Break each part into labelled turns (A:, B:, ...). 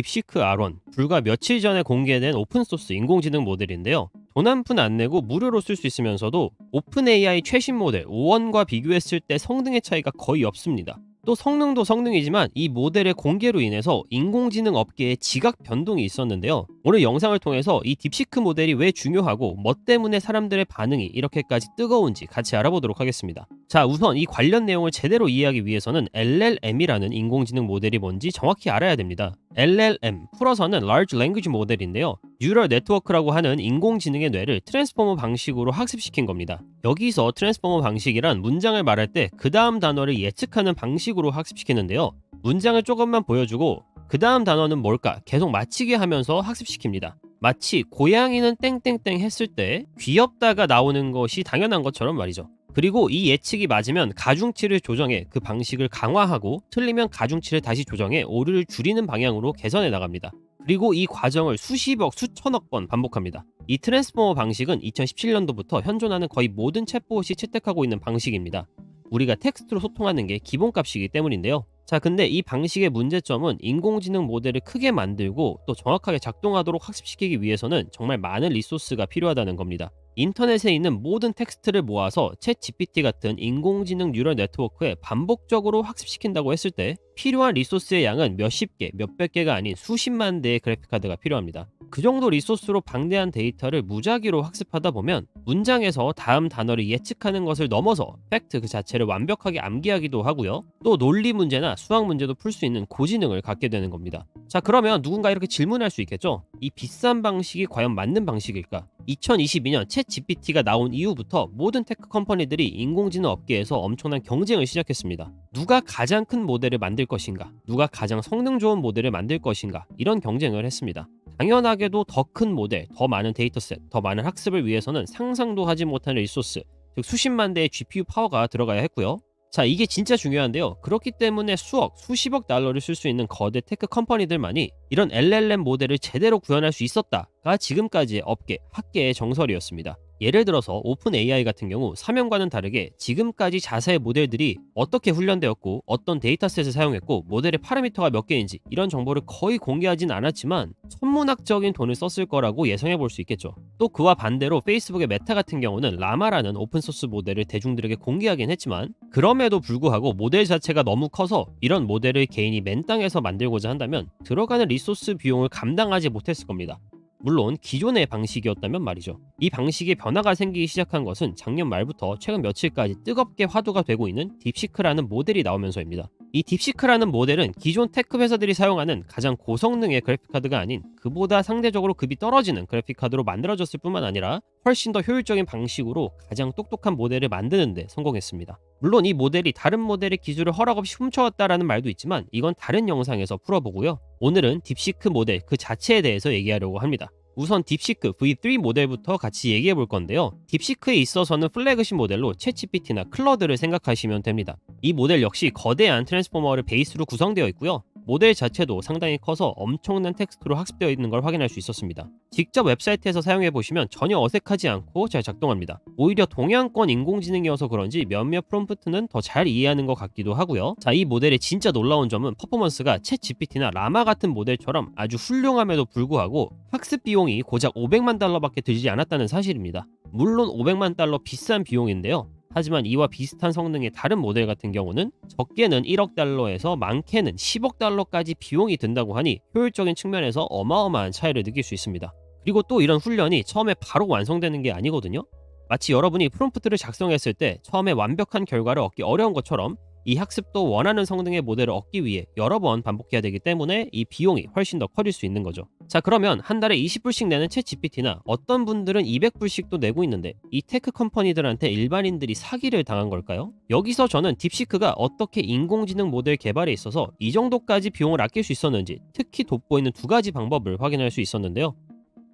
A: 딥시크 R1, 불과 며칠 전에 공개된 오픈소스 인공지능 모델인데요. 돈 한 푼 안 내고 무료로 쓸 수 있으면서도 오픈 AI 최신 모델 O1과 비교했을 때 성능의 차이가 거의 없습니다. 또 성능도 성능이지만 이 모델의 공개로 인해서 인공지능 업계에 지각 변동이 있었는데요. 오늘 영상을 통해서 이 딥시크 모델이 왜 중요하고 뭐 때문에 사람들의 반응이 이렇게까지 뜨거운지 같이 알아보도록 하겠습니다. 자, 우선 이 관련 내용을 제대로 이해하기 위해서는 LLM이라는 인공지능 모델이 뭔지 정확히 알아야 됩니다. LLM, 풀어서는 Large Language Model인데요. 뉴럴 네트워크라고 하는 인공지능의 뇌를 트랜스포머 방식으로 학습시킨 겁니다. 여기서 트랜스포머 방식이란 문장을 말할 때 그 다음 단어를 예측하는 방식으로 학습시키는데요. 문장을 조금만 보여주고 그 다음 단어는 뭘까 계속 맞히게 하면서 학습시킵니다. 마치 고양이는 땡땡땡 했을 때 귀엽다가 나오는 것이 당연한 것처럼 말이죠. 그리고 이 예측이 맞으면 가중치를 조정해 그 방식을 강화하고 틀리면 가중치를 다시 조정해 오류를 줄이는 방향으로 개선해 나갑니다. 그리고 이 과정을 수십억, 수천억 번 반복합니다. 이 트랜스포머 방식은 2017년도부터 현존하는 거의 모든 챗봇이 채택하고 있는 방식입니다. 우리가 텍스트로 소통하는 게 기본값이기 때문인데요. 자, 근데 이 방식의 문제점은 인공지능 모델을 크게 만들고 또 정확하게 작동하도록 학습시키기 위해서는 정말 많은 리소스가 필요하다는 겁니다. 인터넷에 있는 모든 텍스트를 모아서 챗 GPT 같은 인공지능 뉴럴 네트워크에 반복적으로 학습시킨다고 했을 때 필요한 리소스의 양은 몇십 개, 몇백 개가 아닌 수십만 대의 그래픽카드가 필요합니다. 그 정도 리소스로 방대한 데이터를 무작위로 학습하다 보면 문장에서 다음 단어를 예측하는 것을 넘어서 팩트 그 자체를 완벽하게 암기하기도 하고요. 또 논리 문제나 수학 문제도 풀 수 있는 고지능을 갖게 되는 겁니다. 자, 그러면 누군가 이렇게 질문할 수 있겠죠? 이 비싼 방식이 과연 맞는 방식일까? 2022년 챗 GPT가 나온 이후부터 모든 테크 컴퍼니들이 인공지능 업계에서 엄청난 경쟁을 시작했습니다. 누가 가장 큰 모델을 만들 것인가? 누가 가장 성능 좋은 모델을 만들 것인가? 이런 경쟁을 했습니다. 당연하게도 더 큰 모델, 더 많은 데이터셋, 더 많은 학습을 위해서는 상상도 하지 못한 리소스, 즉 수십만 대의 GPU 파워가 들어가야 했고요. 자, 이게 진짜 중요한데요. 그렇기 때문에 수억, 수십억 달러를 쓸 수 있는 거대 테크 컴퍼니들만이 이런 LLM 모델을 제대로 구현할 수 있었다가 지금까지의 업계, 학계의 정설이었습니다. 예를 들어서 오픈 AI 같은 경우 사명과는 다르게 지금까지 자사의 모델들이 어떻게 훈련되었고 어떤 데이터셋을 사용했고 모델의 파라미터가 몇 개인지 이런 정보를 거의 공개하진 않았지만 천문학적인 돈을 썼을 거라고 예상해 볼 수 있겠죠. 또 그와 반대로 페이스북의 메타 같은 경우는 라마라는 오픈소스 모델을 대중들에게 공개하긴 했지만 그럼에도 불구하고 모델 자체가 너무 커서 이런 모델을 개인이 맨 땅에서 만들고자 한다면 들어가는 리소스 비용을 감당하지 못했을 겁니다. 물론 기존의 방식이었다면 말이죠. 이 방식에 변화가 생기기 시작한 것은 작년 말부터 최근 며칠까지 뜨겁게 화두가 되고 있는 딥시크라는 모델이 나오면서입니다. 이 딥시크라는 모델은 기존 테크 회사들이 사용하는 가장 고성능의 그래픽카드가 아닌 그보다 상대적으로 급이 떨어지는 그래픽카드로 만들어졌을 뿐만 아니라 훨씬 더 효율적인 방식으로 가장 똑똑한 모델을 만드는 데 성공했습니다. 물론 이 모델이 다른 모델의 기술을 허락 없이 훔쳐왔다라는 말도 있지만 이건 다른 영상에서 풀어보고요. 오늘은 딥시크 모델 그 자체에 대해서 얘기하려고 합니다. 우선 딥시크 V3 모델부터 같이 얘기해 볼 건데요. 딥시크에 있어서는 플래그십 모델로 챗GPT나 클러드를 생각하시면 됩니다. 이 모델 역시 거대한 트랜스포머를 베이스로 구성되어 있고요. 모델 자체도 상당히 커서 엄청난 텍스트로 학습되어 있는 걸 확인할 수 있었습니다. 직접 웹사이트에서 사용해 보시면 전혀 어색하지 않고 잘 작동합니다. 오히려 동양권 인공지능이어서 그런지 몇몇 프롬프트는 더 잘 이해하는 것 같기도 하고요. 자, 이 모델의 진짜 놀라운 점은 퍼포먼스가 챗 GPT나 라마 같은 모델처럼 아주 훌륭함에도 불구하고 학습 비용이 고작 500만 달러밖에 들지 않았다는 사실입니다. 물론 500만 달러 비싼 비용인데요. 하지만 이와 비슷한 성능의 다른 모델 같은 경우는 적게는 1억 달러에서 많게는 10억 달러까지 비용이 든다고 하니 효율적인 측면에서 어마어마한 차이를 느낄 수 있습니다. 그리고 또 이런 훈련이 처음에 바로 완성되는 게 아니거든요. 마치 여러분이 프롬프트를 작성했을 때 처음에 완벽한 결과를 얻기 어려운 것처럼 이 학습도 원하는 성능의 모델을 얻기 위해 여러 번 반복해야 되기 때문에 이 비용이 훨씬 더 커질 수 있는 거죠. 자, 그러면 한 달에 20불씩 내는 챗 GPT나 어떤 분들은 200불씩도 내고 있는데 이 테크 컴퍼니들한테 일반인들이 사기를 당한 걸까요? 여기서 저는 딥시크가 어떻게 인공지능 모델 개발에 있어서 이 정도까지 비용을 아낄 수 있었는지 특히 돋보이는 두 가지 방법을 확인할 수 있었는데요.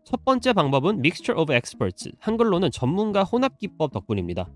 A: 첫 번째 방법은 Mixture of Experts, 한글로는 전문가 혼합 기법 덕분입니다.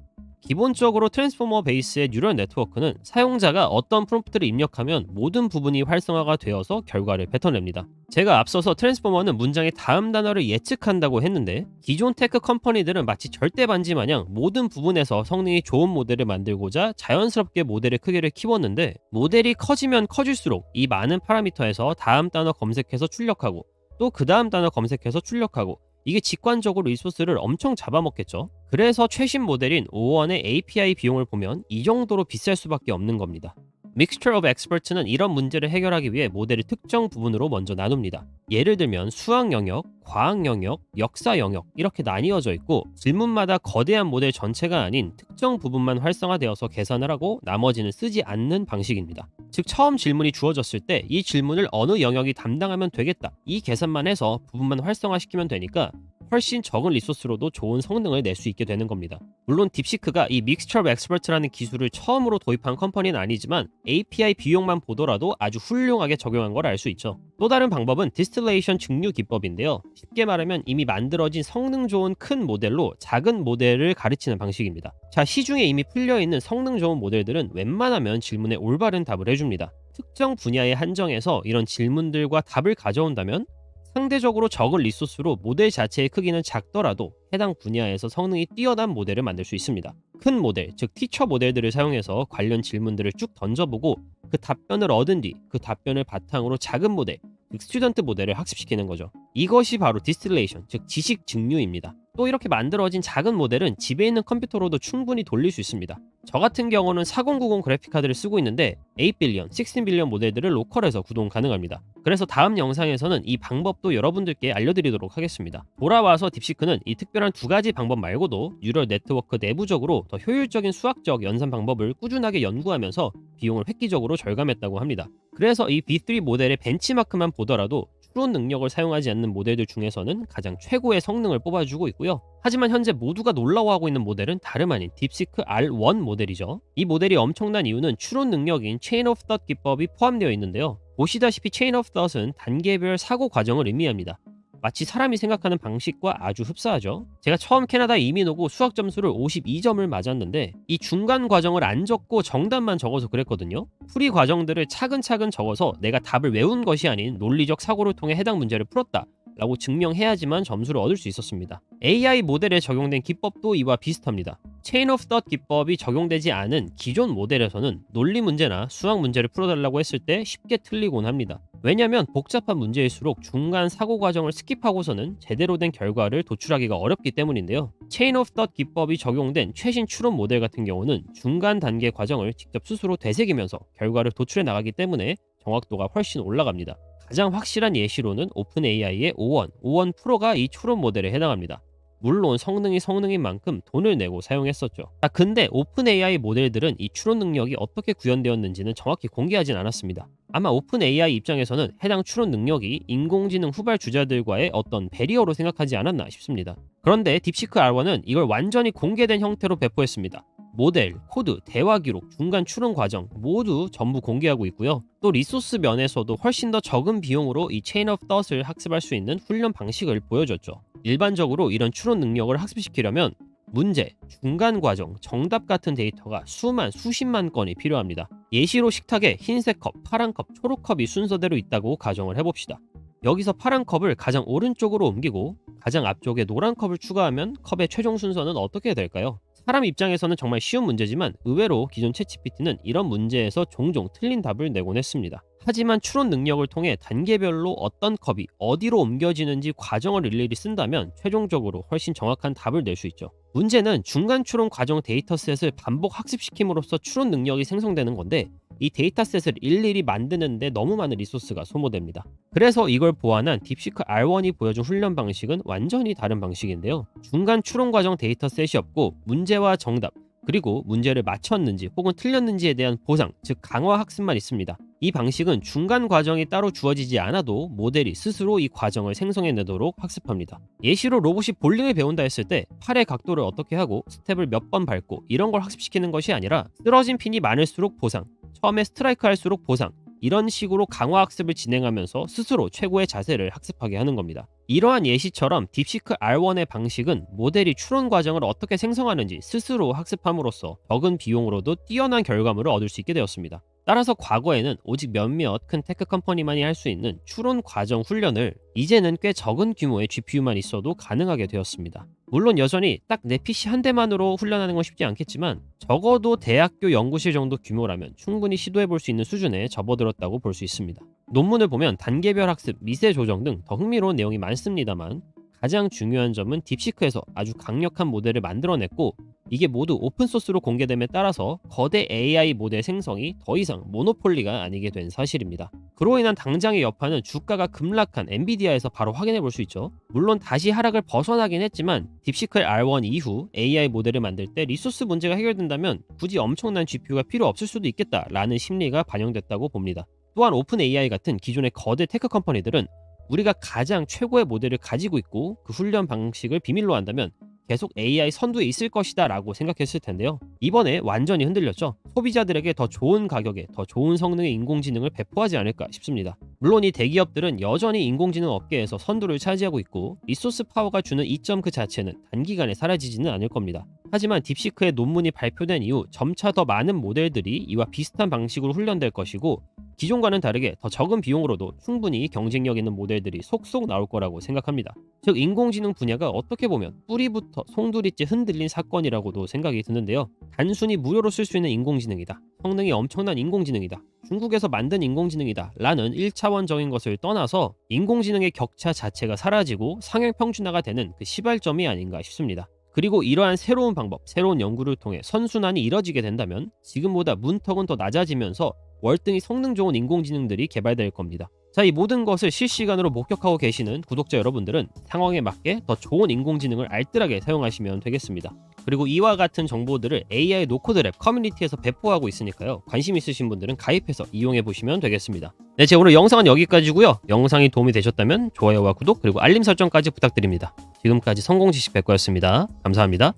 A: 기본적으로 트랜스포머 베이스의 뉴럴 네트워크는 사용자가 어떤 프롬프트를 입력하면 모든 부분이 활성화가 되어서 결과를 뱉어냅니다. 제가 앞서서 트랜스포머는 문장의 다음 단어를 예측한다고 했는데, 기존 테크 컴퍼니들은 마치 절대반지 마냥 모든 부분에서 성능이 좋은 모델을 만들고자 자연스럽게 모델의 크기를 키웠는데, 모델이 커지면 커질수록 이 많은 파라미터에서 다음 단어 검색해서 출력하고 또 그 다음 단어 검색해서 출력하고, 이게 직관적으로 리소스를 엄청 잡아먹겠죠. 그래서 최신 모델인 O1의 API 비용을 보면 이 정도로 비쌀 수밖에 없는 겁니다. Mixture of Experts는 이런 문제를 해결하기 위해 모델을 특정 부분으로 먼저 나눕니다. 예를 들면 수학 영역, 과학 영역, 역사 영역 이렇게 나뉘어져 있고, 질문마다 거대한 모델 전체가 아닌 특정 부분만 활성화되어서 계산을 하고 나머지는 쓰지 않는 방식입니다. 즉, 처음 질문이 주어졌을 때 이 질문을 어느 영역이 담당하면 되겠다, 이 계산만 해서 부분만 활성화시키면 되니까 훨씬 적은 리소스로도 좋은 성능을 낼 수 있게 되는 겁니다. 물론 딥시크가 이 Mixture of Experts라는 기술을 처음으로 도입한 컴퍼니는 아니지만 API 비용만 보더라도 아주 훌륭하게 적용한 걸 알 수 있죠. 또 다른 방법은 디스틸레이션 증류 기법인데요. 쉽게 말하면 이미 만들어진 성능 좋은 큰 모델로 작은 모델을 가르치는 방식입니다. 자, 시중에 이미 풀려있는 성능 좋은 모델들은 웬만하면 질문에 올바른 답을 해줍니다. 특정 분야에 한정해서 이런 질문들과 답을 가져온다면 상대적으로 적은 리소스로 모델 자체의 크기는 작더라도 해당 분야에서 성능이 뛰어난 모델을 만들 수 있습니다. 큰 모델, 즉 티처 모델들을 사용해서 관련 질문들을 쭉 던져보고 그 답변을 얻은 뒤 그 답변을 바탕으로 작은 모델, 즉 스튜던트 모델을 학습시키는 거죠. 이것이 바로 디스틸레이션, 즉 지식 증류입니다. 또 이렇게 만들어진 작은 모델은 집에 있는 컴퓨터로도 충분히 돌릴 수 있습니다. 저 같은 경우는 4090 그래픽카드를 쓰고 있는데 8빌리언, 16빌리언 모델들을 로컬에서 구동 가능합니다. 그래서 다음 영상에서는 이 방법도 여러분들께 알려드리도록 하겠습니다. 돌아와서 딥시크는 이 특별한 두 가지 방법 말고도 뉴럴 네트워크 내부적으로 더 효율적인 수학적 연산 방법을 꾸준하게 연구하면서 비용을 획기적으로 절감했다고 합니다. 그래서 이 B3 모델의 벤치마크만 보더라도 추론 능력을 사용하지 않는 모델들 중에서는 가장 최고의 성능을 뽑아주고 있고요. 하지만 현재 모두가 놀라워하고 있는 모델은 다름 아닌 딥시크 R1 모델이죠. 이 모델이 엄청난 이유는 추론 능력인 Chain of Thought 기법이 포함되어 있는데요. 보시다시피 Chain of Thought은 단계별 사고 과정을 의미합니다. 마치 사람이 생각하는 방식과 아주 흡사하죠. 제가 처음 캐나다에 이민 오고 수학 점수를 52점을 맞았는데 이 중간 과정을 안 적고 정답만 적어서 그랬거든요. 풀이 과정들을 차근차근 적어서 내가 답을 외운 것이 아닌 논리적 사고를 통해 해당 문제를 풀었다 라고 증명해야지만 점수를 얻을 수 있었습니다. AI 모델에 적용된 기법도 이와 비슷합니다. Chain of Thought 기법이 적용되지 않은 기존 모델에서는 논리 문제나 수학 문제를 풀어달라고 했을 때 쉽게 틀리곤 합니다. 왜냐면 복잡한 문제일수록 중간 사고 과정을 스킵하고서는 제대로 된 결과를 도출하기가 어렵기 때문인데요. Chain of Thought 기법이 적용된 최신 추론 모델 같은 경우는 중간 단계 과정을 직접 스스로 되새기면서 결과를 도출해 나가기 때문에 정확도가 훨씬 올라갑니다. 가장 확실한 예시로는 오픈AI의 O1 프로가 이 추론 모델에 해당합니다. 물론 성능인 만큼 돈을 내고 사용했었죠. 근데 오픈AI 모델들은 이 추론 능력이 어떻게 구현되었는지는 정확히 공개하진 않았습니다. 아마 오픈AI 입장에서는 해당 추론 능력이 인공지능 후발 주자들과의 어떤 배리어로 생각하지 않았나 싶습니다. 그런데 딥시크 R1은 이걸 완전히 공개된 형태로 배포했습니다. 모델, 코드, 대화 기록, 중간 추론 과정 모두 전부 공개하고 있고요. 또 리소스 면에서도 훨씬 더 적은 비용으로 이 Chain of Thought을 학습할 수 있는 훈련 방식을 보여줬죠. 일반적으로 이런 추론 능력을 학습시키려면 문제, 중간 과정, 정답 같은 데이터가 수십만 건이 필요합니다. 예시로 식탁에 흰색 컵, 파란 컵, 초록 컵이 순서대로 있다고 가정을 해봅시다. 여기서 파란 컵을 가장 오른쪽으로 옮기고 가장 앞쪽에 노란 컵을 추가하면 컵의 최종 순서는 어떻게 될까요? 사람 입장에서는 정말 쉬운 문제지만 의외로 기존 챗GPT는 이런 문제에서 종종 틀린 답을 내곤 했습니다. 하지만 추론 능력을 통해 단계별로 어떤 컵이 어디로 옮겨지는지 과정을 일일이 쓴다면 최종적으로 훨씬 정확한 답을 낼 수 있죠. 문제는 중간 추론 과정 데이터셋을 반복 학습시킴으로써 추론 능력이 생성되는 건데 이 데이터셋을 일일이 만드는데 너무 많은 리소스가 소모됩니다. 그래서 이걸 보완한 딥시크 R1이 보여준 훈련 방식은 완전히 다른 방식인데요. 중간 추론 과정 데이터셋이 없고 문제와 정답, 그리고 문제를 맞췄는지 혹은 틀렸는지에 대한 보상, 즉 강화 학습만 있습니다. 이 방식은 중간 과정이 따로 주어지지 않아도 모델이 스스로 이 과정을 생성해내도록 학습합니다. 예시로 로봇이 볼링을 배운다 했을 때 팔의 각도를 어떻게 하고 스텝을 몇 번 밟고 이런 걸 학습시키는 것이 아니라 쓰러진 핀이 많을수록 보상, 처음에 스트라이크 할수록 보상, 이런 식으로 강화 학습을 진행하면서 스스로 최고의 자세를 학습하게 하는 겁니다. 이러한 예시처럼 딥시크 R1의 방식은 모델이 추론 과정을 어떻게 생성하는지 스스로 학습함으로써 적은 비용으로도 뛰어난 결과물을 얻을 수 있게 되었습니다. 따라서 과거에는 오직 몇몇 큰 테크 컴퍼니만이 할 수 있는 추론 과정 훈련을 이제는 꽤 적은 규모의 GPU만 있어도 가능하게 되었습니다. 물론 여전히 딱 내 PC 한 대만으로 훈련하는 건 쉽지 않겠지만 적어도 대학교 연구실 정도 규모라면 충분히 시도해 볼 수 있는 수준에 접어들었다고 볼 수 있습니다. 논문을 보면 단계별 학습, 미세 조정 등 더 흥미로운 내용이 많습니다만 가장 중요한 점은 딥시크에서 아주 강력한 모델을 만들어냈고 이게 모두 오픈소스로 공개됨에 따라서 거대 AI 모델 생성이 더 이상 모노폴리가 아니게 된 사실입니다. 그로 인한 당장의 여파는 주가가 급락한 엔비디아에서 바로 확인해 볼 수 있죠. 물론 다시 하락을 벗어나긴 했지만 딥시크 R1 이후 AI 모델을 만들 때 리소스 문제가 해결된다면 굳이 엄청난 GPU가 필요 없을 수도 있겠다라는 심리가 반영됐다고 봅니다. 또한 오픈 AI 같은 기존의 거대 테크 컴퍼니들은 우리가 가장 최고의 모델을 가지고 있고 그 훈련 방식을 비밀로 한다면 계속 AI 선두에 있을 것이다 라고 생각했을 텐데요. 이번에 완전히 흔들렸죠. 소비자들에게 더 좋은 가격에 더 좋은 성능의 인공지능을 배포하지 않을까 싶습니다. 물론 이 대기업들은 여전히 인공지능 업계에서 선두를 차지하고 있고 리소스 파워가 주는 이점 그 자체는 단기간에 사라지지는 않을 겁니다. 하지만 딥시크의 논문이 발표된 이후 점차 더 많은 모델들이 이와 비슷한 방식으로 훈련될 것이고 기존과는 다르게 더 적은 비용으로도 충분히 경쟁력 있는 모델들이 속속 나올 거라고 생각합니다. 즉 인공지능 분야가 어떻게 보면 뿌리부터 송두리째 흔들린 사건이라고도 생각이 드는데요. 단순히 무료로 쓸 수 있는 인공지능이다. 성능이 엄청난 인공지능이다. 중국에서 만든 인공지능이다. 라는 1차원적인 것을 떠나서 인공지능의 격차 자체가 사라지고 상향 평준화가 되는 그 시발점이 아닌가 싶습니다. 그리고 이러한 새로운 방법, 새로운 연구를 통해 선순환이 이뤄지게 된다면 지금보다 문턱은 더 낮아지면서 월등히 성능 좋은 인공지능들이 개발될 겁니다. 자, 이 모든 것을 실시간으로 목격하고 계시는 구독자 여러분들은 상황에 맞게 더 좋은 인공지능을 알뜰하게 사용하시면 되겠습니다. 그리고 이와 같은 정보들을 AI 노코드 랩 커뮤니티에서 배포하고 있으니까요. 관심 있으신 분들은 가입해서 이용해 보시면 되겠습니다. 네, 제 오늘 영상은 여기까지고요. 영상이 도움이 되셨다면 좋아요와 구독 그리고 알림 설정까지 부탁드립니다. 지금까지 성공지식 백과였습니다. 감사합니다.